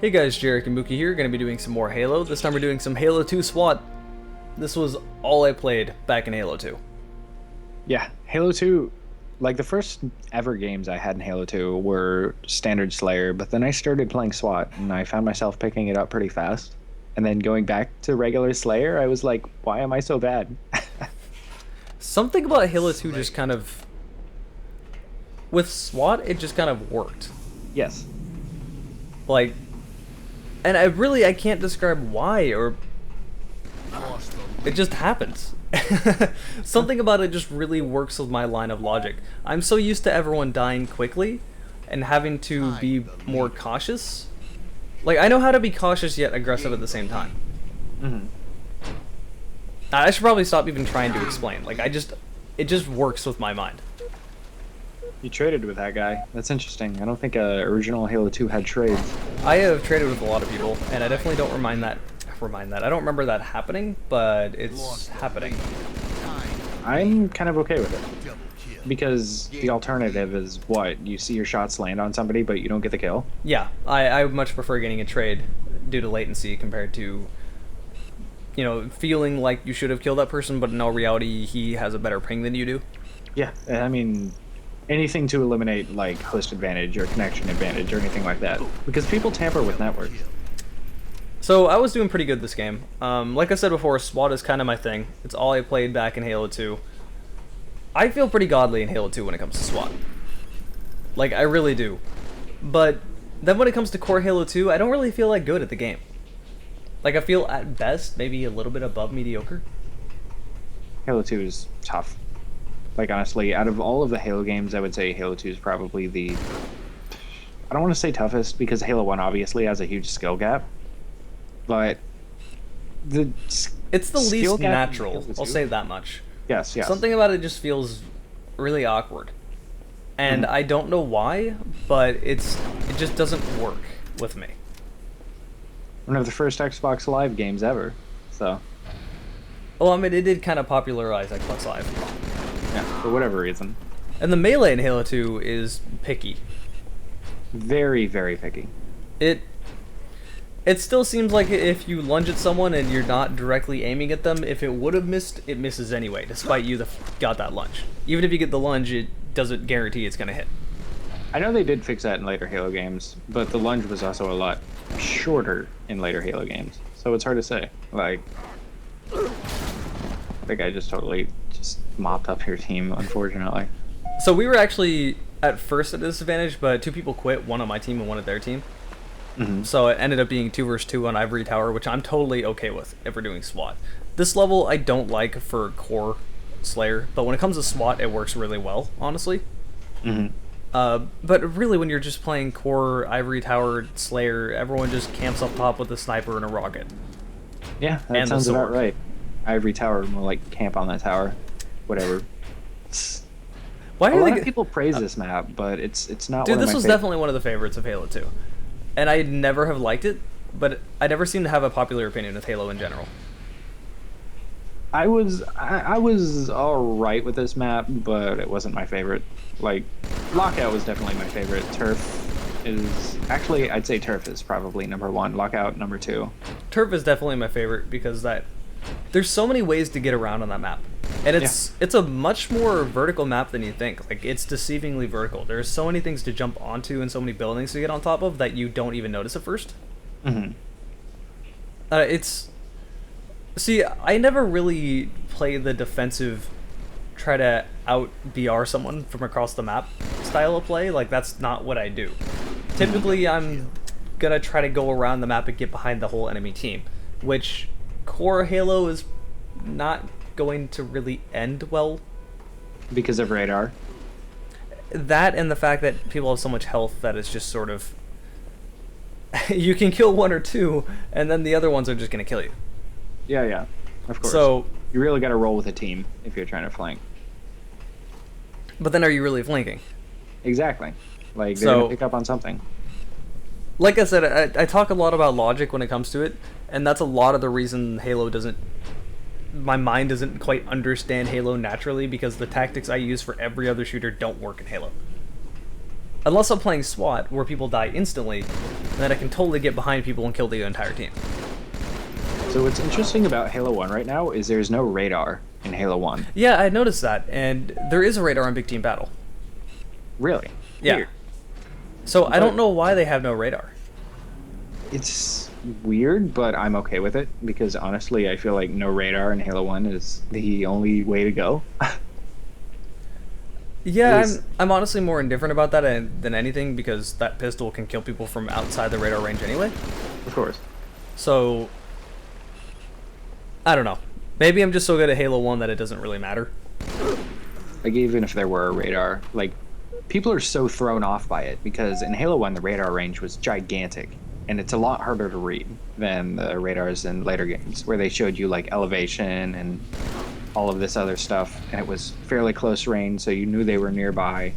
Hey guys, Jarek and Mookie here, going to be doing some more Halo. This time we're doing some Halo 2 SWAT. This was all I played back in Halo 2. Yeah, Halo 2, like the first ever games I had in Halo 2 were standard Slayer, but then I started playing SWAT and I found myself picking it up pretty fast. And then going back to regular Slayer, I was like, why am I so bad? Something about Halo 2 just kind of... With SWAT, it just kind of worked. Yes. Like... And I can't describe why, or... It just happens. Something about it just really works with my line of logic. I'm so used to everyone dying quickly, and having to be more cautious. Like, I know how to be cautious yet aggressive at the same time. Mm-hmm. I should probably stop even trying to explain. Like, it just works with my mind. You traded with that guy. That's interesting. I don't think original Halo 2 had trades. I have traded with a lot of people, and I definitely don't remind that. I don't remember that happening, but it's happening. I'm kind of okay with it. Because the alternative is what? You see your shots land on somebody, but you don't get the kill? Yeah, I much prefer getting a trade due to latency compared to, you know, feeling like you should have killed that person, but in all reality, he has a better ping than you do. Yeah, I mean, anything to eliminate, like, host advantage or connection advantage or anything like that. Because people tamper with networks. So I was doing pretty good this game. Like I said before, SWAT is kind of my thing. It's all I played back in Halo 2. I feel pretty godly in Halo 2 when it comes to SWAT. Like, I really do. But then when it comes to core Halo 2, I don't really feel like good at the game. Like, I feel at best maybe a little bit above mediocre. Halo 2 is tough. Like, honestly, out of all of the Halo games, I would say Halo 2 is probably the... I don't want to say toughest, because Halo 1 obviously has a huge skill gap. But it's the least natural, I'll say that much. Yes, yes. Something about it just feels really awkward. And I don't know why, but it just doesn't work with me. One of the first Xbox Live games ever, so... Well, I mean, it did kind of popularize Xbox Live. Yeah, for whatever reason. And the melee in Halo 2 is picky. Very, very picky. It still seems like if you lunge at someone and you're not directly aiming at them, if it would have missed, it misses anyway, despite you got that lunge. Even if you get the lunge, it doesn't guarantee it's going to hit. I know they did fix that in later Halo games, but the lunge was also a lot shorter in later Halo games. So it's hard to say. Like, the guy just totally mopped up your team, unfortunately. So we were actually at first at a disadvantage, but two people quit, one on my team and one at their team. So it ended up being 2 versus 2 on Ivory Tower, which I'm totally okay with if we're doing SWAT. This level I don't like for core Slayer, but when it comes to SWAT, it works really well, honestly. But really, when you're just playing core Ivory Tower Slayer, everyone just camps up top with a sniper and a rocket. Yeah, that sounds about right. Ivory Tower, more like camp on that tower. Whatever. Why a lot of people praise this map, but it's not. Dude, this was definitely one of the favorites of Halo 2. And I never have liked it, but I never seem to have a popular opinion of Halo in general. I was all right with this map, but it wasn't my favorite. Like, Lockout was definitely my favorite. Turf is actually, I'd say Turf is probably number 1. Lockout number 2. Turf is definitely my favorite because there's so many ways to get around on that map, and it's a much more vertical map than you think. Like, it's deceivingly vertical. There's so many things to jump onto and so many buildings to get on top of that you don't even notice at first. See, I never really play the defensive, try to out BR someone from across the map style of play. Like, that's not what I do. Typically, I'm gonna try to go around the map and get behind the whole enemy team, which core Halo is not going to really end well. Because of radar? That and the fact that people have so much health that it's just sort of... you can kill 1 or 2, and then the other ones are just going to kill you. Yeah, of course. So you really got to roll with a team if you're trying to flank. But then are you really flanking? Exactly. Like, they're going to pick up on something. Like I said, I talk a lot about logic when it comes to it, and that's a lot of the reason Halo doesn't... My mind doesn't quite understand Halo naturally, because the tactics I use for every other shooter don't work in Halo. Unless I'm playing SWAT, where people die instantly, then I can totally get behind people and kill the entire team. So what's interesting about Halo 1 right now is there's no radar in Halo 1. Yeah, I noticed that, and there is a radar on Big Team Battle. Really? Yeah. Weird. So I don't know why they have no radar. It's weird, but I'm okay with it because honestly, I feel like no radar in Halo 1 is the only way to go. Yeah, I'm honestly more indifferent about that than anything because that pistol can kill people from outside the radar range anyway. Of course. So, I don't know. Maybe I'm just so good at Halo 1 that it doesn't really matter. Like, even if there were a radar, like, people are so thrown off by it because in Halo 1, the radar range was gigantic. And it's a lot harder to read than the radars in later games where they showed you, like, elevation and all of this other stuff, and it was fairly close range, so you knew they were nearby.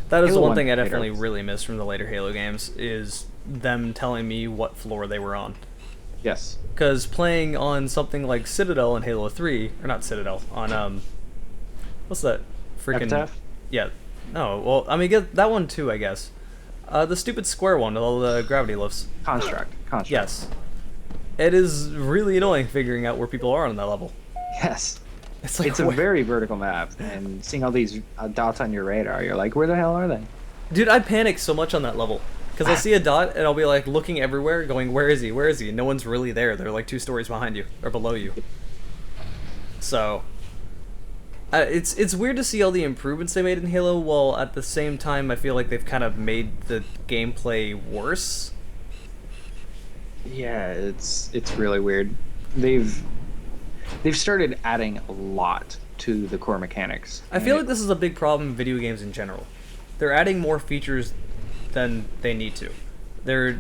That is Halo the one 1 thing I radar definitely was- really miss from the later Halo games is them telling me what floor they were on. Yes. Because playing on something like Citadel in Halo 3, or not Citadel, on, what's that? Freaking... Epitaph? Yeah. No, well, I mean, get that one too, I guess. The stupid square one with all the gravity lifts. Construct. Yes. It is really annoying figuring out where people are on that level. Yes. It's like, It's a very vertical map, and seeing all these dots on your radar, you're like, where the hell are they? Dude, I panic so much on that level. Because I'll see a dot, and I'll be like looking everywhere, going, where is he? Where is he? And no one's really there. They're like 2 stories behind you, or below you. So, it's weird to see all the improvements they made in Halo, while at the same time I feel like they've kind of made the gameplay worse. Yeah, it's really weird. They've started adding a lot to the core mechanics. I feel like this is a big problem in video games in general. They're adding more features than they need to. There's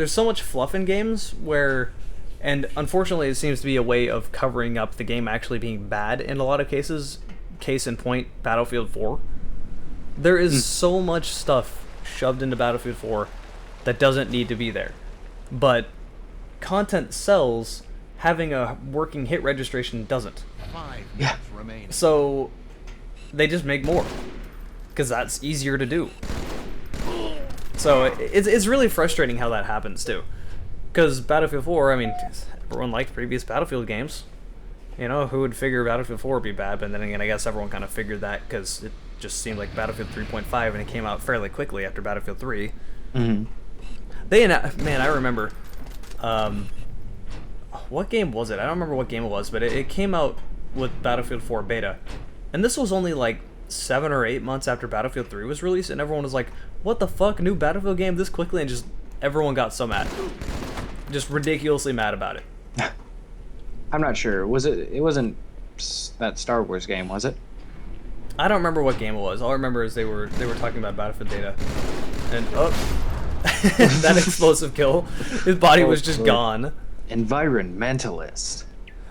so much fluff in games where, and unfortunately it seems to be a way of covering up the game actually being bad in a lot of cases. Case in point, Battlefield 4. There is so much stuff shoved into Battlefield 4 that doesn't need to be there. But content sells, having a working hit registration doesn't. 5 minutes remain. So they just make more because that's easier to do. So it's really frustrating how that happens too. Because Battlefield 4, I mean, everyone liked previous Battlefield games. You know, who would figure Battlefield 4 would be bad? But then again, I guess everyone kind of figured that because it just seemed like Battlefield 3.5 and it came out fairly quickly after Battlefield 3. Mm-hmm. Man, I remember. What game was it? I don't remember what game it was, but it came out with Battlefield 4 beta. And this was only like 7 or 8 months after Battlefield 3 was released, and everyone was like, what the fuck, new Battlefield game this quickly? And just everyone got so mad. Just ridiculously mad about it. I'm not sure. It wasn't that Star Wars game, was it? I don't remember what game it was. All I remember is they were talking about Battlefield data. And that explosive kill. His body was just gone. Environmentalist.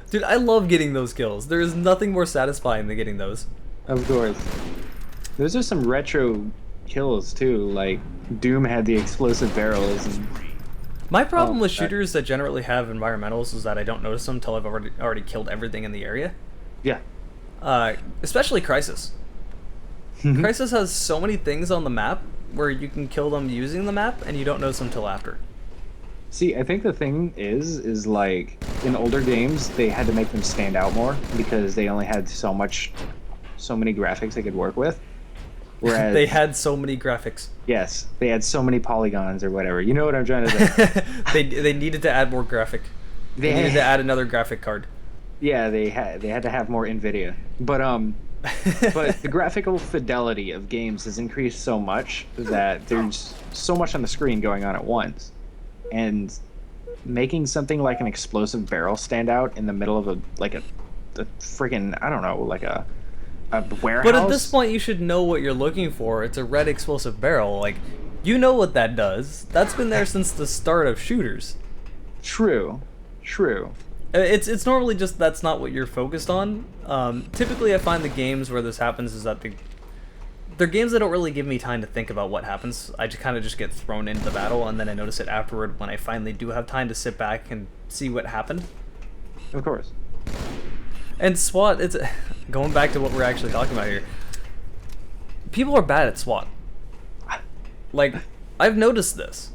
Dude, I love getting those kills. There is nothing more satisfying than getting those. Of course. Those are some retro kills too. Like Doom had the explosive barrels. And My problem with shooters that generally have environmentals is that I don't notice them until I've already killed everything in the area. yeah. Especially Crysis. Crysis has so many things on the map where you can kill them using the map and you don't notice them until after. See, I think the thing is like in older games they had to make them stand out more because they only had so many graphics they could work with. Whereas They had so many graphics. yes, they had so many polygons or whatever. You know what I'm trying to say? They needed to add more graphic. They needed to add another graphic card. Yeah, they had to have more NVIDIA. But but the graphical fidelity of games has increased so much that there's so much on the screen going on at once. And making something like an explosive barrel stand out in the middle of a freaking, I don't know, like a warehouse. But at this point, you should know what you're looking for. It's a red explosive barrel. Like, you know what that does. That's been there since the start of shooters. True. It's normally just that's not what you're focused on. Typically, I find the games where this happens is that they're games that don't really give me time to think about what happens. I just kind of just get thrown into the battle, and then I notice it afterward when I finally do have time to sit back and see what happened. Of course. And SWAT, it's going back to what we're actually talking about here. People are bad at SWAT. Like, I've noticed this.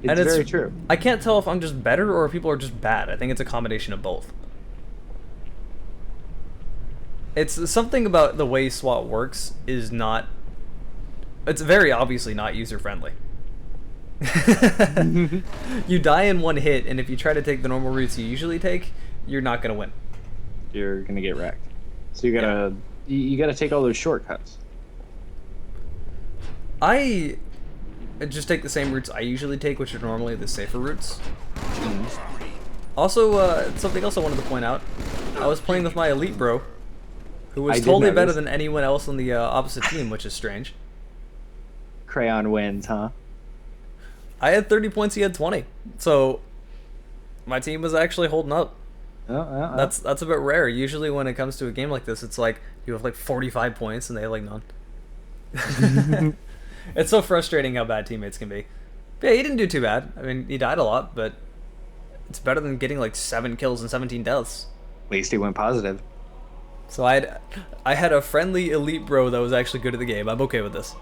It's very true. I can't tell if I'm just better or if people are just bad. I think it's a combination of both. It's something about the way SWAT works is not... It's very obviously not user-friendly. You die in one hit, and if you try to take the normal routes you usually take, you're not going to win. You're gonna get wrecked. So you gotta take all those shortcuts. I just take the same routes I usually take, which are normally the safer routes. Also, something else I wanted to point out. I was playing with my elite bro, who was totally better than anyone else on the opposite team, which is strange. Crayon wins, huh? I had 30 points, he had 20. So, my team was actually holding up. That's a bit rare. Usually when it comes to a game like this, it's like you have like 45 points and they have like none. It's so frustrating how bad teammates can be. But yeah, he didn't do too bad. I mean, he died a lot, but it's better than getting like 7 kills and 17 deaths. At least he went positive. So I had a friendly elite bro that was actually good at the game. I'm okay with this.